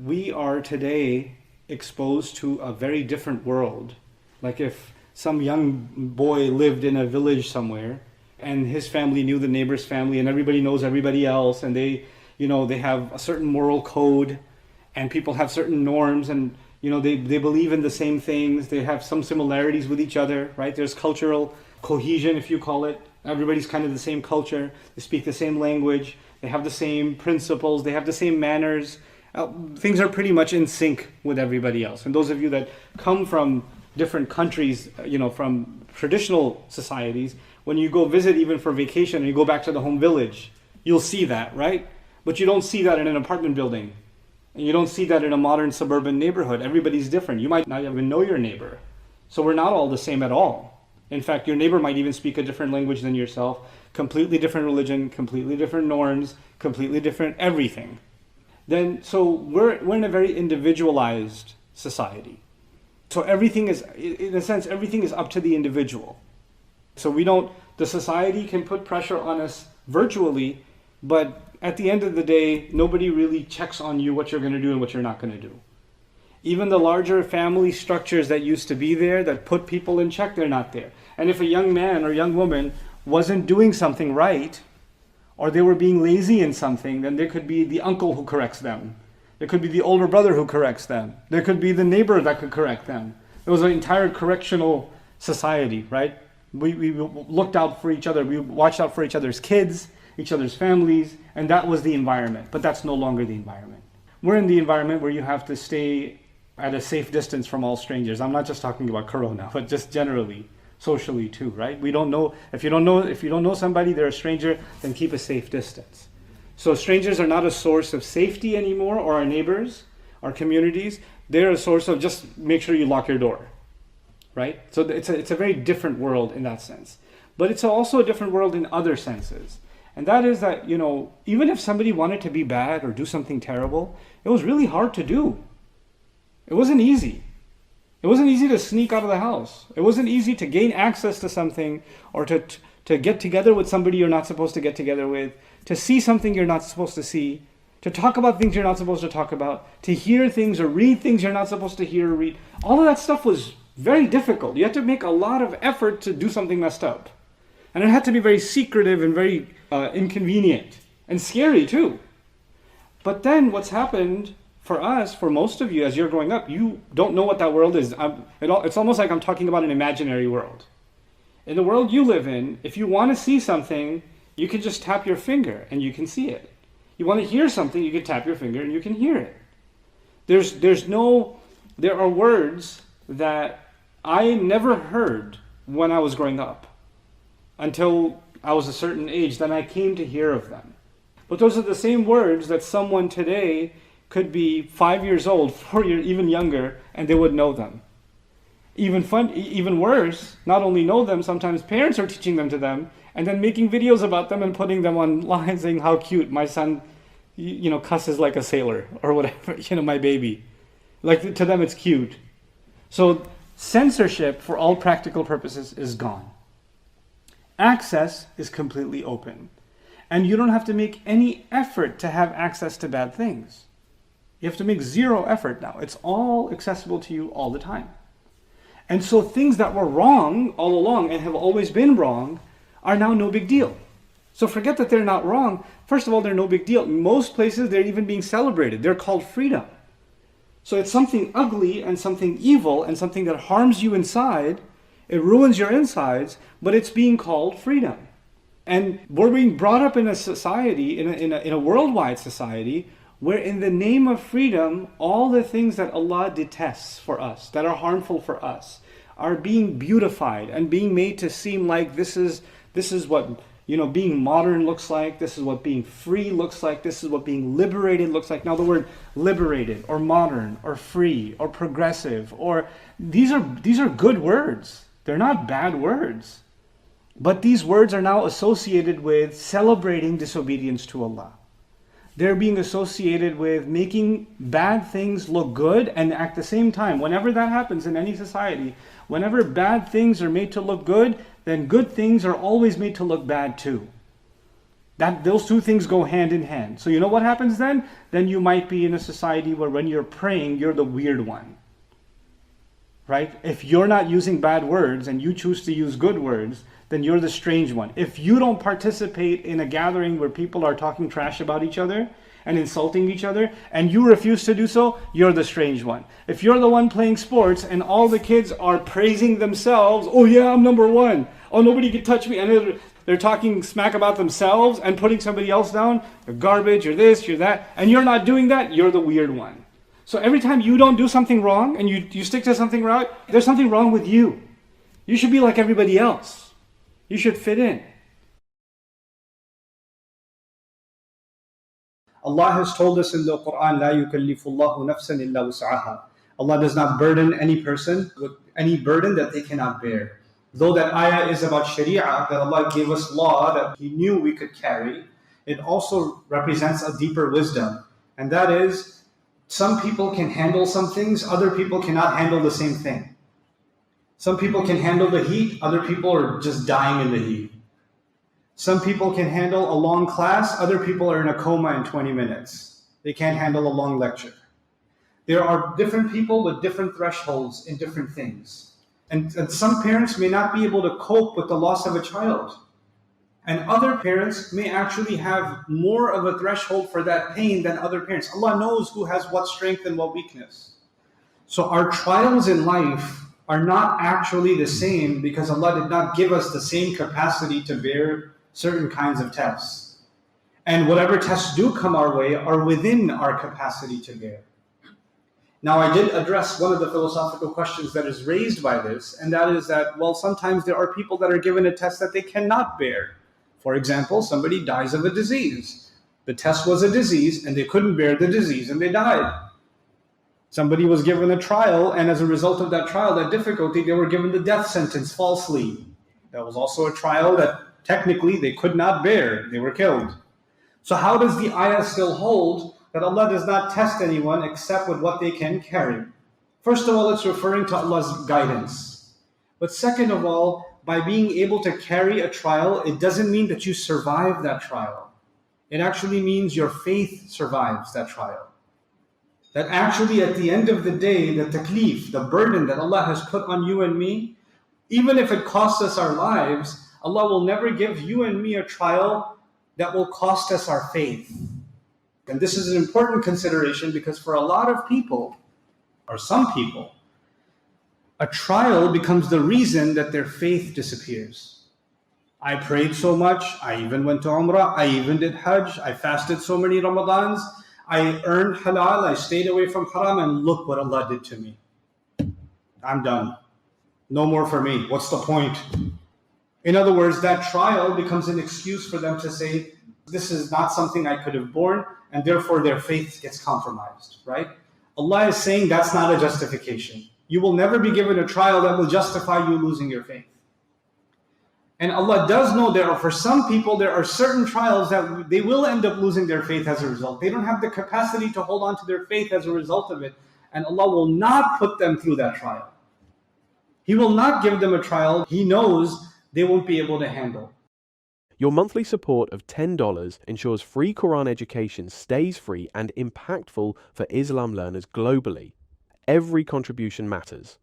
we are today exposed to a very different world. Like if some young boy lived in a village somewhere and his family knew the neighbor's family and everybody knows everybody else, and they have a certain moral code and people have certain norms, and they believe in the same things, they have some similarities with each other, right? There's cultural cohesion, if you call it. Everybody's kind of the same culture, they speak the same language, they have the same principles, they have the same manners. Things are pretty much in sync with everybody else. And those of you that come from different countries, from traditional societies, when you go visit even for vacation and you go back to the home village, you'll see that, right? But you don't see that in an apartment building. And you don't see that in a modern suburban neighborhood. Everybody's different. You might not even know your neighbor. So we're not all the same at all. In fact, your neighbor might even speak a different language than yourself, completely different religion, completely different norms, completely different everything. So we're in a very individualized society. So everything is, in a sense, everything is up to the individual. So the society can put pressure on us virtually, but at the end of the day, nobody really checks on you what you're going to do and what you're not going to do. Even the larger family structures that used to be there, that put people in check, they're not there. And if a young man or young woman wasn't doing something right, or they were being lazy in something, then there could be the uncle who corrects them. There could be the older brother who corrects them. There could be the neighbor that could correct them. It was an entire correctional society, right? We looked out for each other. We watched out for each other's kids, each other's families, and that was the environment. But that's no longer the environment. We're in the environment where you have to stay at a safe distance from all strangers. I'm not just talking about Corona, but just generally, socially too, right? We don't know, if you don't know somebody, they're a stranger, then keep a safe distance. So strangers are not a source of safety anymore, or our neighbors, our communities. They're a source of just make sure you lock your door, right? So it's a very different world in that sense. But it's also a different world in other senses. And that is that, even if somebody wanted to be bad or do something terrible, it was really hard to do. It wasn't easy. It wasn't easy to sneak out of the house. It wasn't easy to gain access to something, or to get together with somebody you're not supposed to get together with, to see something you're not supposed to see, to talk about things you're not supposed to talk about, to hear things or read things you're not supposed to hear or read. All of that stuff was very difficult. You had to make a lot of effort to do something messed up. And it had to be very secretive and very inconvenient and scary too. But then what's happened for us, for most of you, as you're growing up, you don't know what that world is. It's almost like I'm talking about an imaginary world. In the world you live in, if you want to see something, you can just tap your finger and you can see it. You want to hear something, you can tap your finger and you can hear it. There are words that I never heard when I was growing up until I was a certain age, then I came to hear of them. But those are the same words that someone today could be 5 years old, 4 years, even younger, and they would know them. Even worse, not only know them, sometimes parents are teaching them to them, and then making videos about them and putting them online saying how cute my son, cusses like a sailor, or whatever, my baby. Like, to them it's cute. So censorship, for all practical purposes, is gone. Access is completely open. And you don't have to make any effort to have access to bad things. You have to make zero effort now. It's all accessible to you all the time. And so things that were wrong all along and have always been wrong are now no big deal. So forget that they're not wrong. First of all, they're no big deal. In most places, they're even being celebrated. They're called freedom. So it's something ugly and something evil and something that harms you inside. It ruins your insides, but it's being called freedom. And we're being brought up in a society, in a worldwide society, where in the name of freedom, all the things that Allah detests for us, that are harmful for us, are being beautified and being made to seem like this is what being modern looks like, this is what being free looks like, this is what being liberated looks like. Now the word liberated or modern or free or progressive, or these are good words. They're not bad words. But these words are now associated with celebrating disobedience to Allah. They're being associated with making bad things look good, and at the same time, whenever that happens in any society, whenever bad things are made to look good, then good things are always made to look bad too. That those two things go hand in hand. So you know what happens then? Then you might be in a society where when you're praying, you're the weird one. Right? If you're not using bad words and you choose to use good words, then you're the strange one. If you don't participate in a gathering where people are talking trash about each other and insulting each other, and you refuse to do so, you're the strange one. If you're the one playing sports and all the kids are praising themselves, oh yeah, I'm number one. Oh, nobody can touch me. And they're talking smack about themselves and putting somebody else down. You're garbage, you're this, you're that. And you're not doing that, you're the weird one. So every time you don't do something wrong and you stick to something right, there's something wrong with you. You should be like everybody else. You should fit in. Allah has told us in the Quran, لا يكلف الله نفسا إلا وسعها. Allah does not burden any person with any burden that they cannot bear. Though that ayah is about Sharia, that Allah gave us law that He knew we could carry, it also represents a deeper wisdom. And that is, some people can handle some things, other people cannot handle the same thing. Some people can handle the heat, other people are just dying in the heat. Some people can handle a long class, other people are in a coma in 20 minutes. They can't handle a long lecture. There are different people with different thresholds in different things. And some parents may not be able to cope with the loss of a child. And other parents may actually have more of a threshold for that pain than other parents. Allah knows who has what strength and what weakness. So our trials in life are not actually the same because Allah did not give us the same capacity to bear certain kinds of tests. And whatever tests do come our way are within our capacity to bear. Now, I did address one of the philosophical questions that is raised by this, and that is that, well, sometimes there are people that are given a test that they cannot bear. For example, somebody dies of a disease. The test was a disease, and they couldn't bear the disease, and they died. Somebody was given a trial, and as a result of that trial, that difficulty, they were given the death sentence falsely. That was also a trial that technically they could not bear. They were killed. So how does the ayah still hold that Allah does not test anyone except with what they can carry? First of all, it's referring to Allah's guidance. But second of all, by being able to carry a trial, it doesn't mean that you survive that trial. It actually means your faith survives that trial. That actually at the end of the day, the taklif, the burden that Allah has put on you and me, even if it costs us our lives, Allah will never give you and me a trial that will cost us our faith. And this is an important consideration because for a lot of people, or some people, a trial becomes the reason that their faith disappears. I prayed so much, I even went to Umrah, I even did Hajj, I fasted so many Ramadans, I earned halal, I stayed away from haram, and look what Allah did to me. I'm done. No more for me. What's the point? In other words, that trial becomes an excuse for them to say, this is not something I could have borne, and therefore their faith gets compromised, right? Allah is saying that's not a justification. You will never be given a trial that will justify you losing your faith. And Allah does know there are, for some people, there are certain trials that they will end up losing their faith as a result. They don't have the capacity to hold on to their faith as a result of it. And Allah will not put them through that trial. He will not give them a trial He knows they won't be able to handle. Your monthly support of $10 ensures free Quran education stays free and impactful for Islam learners globally. Every contribution matters.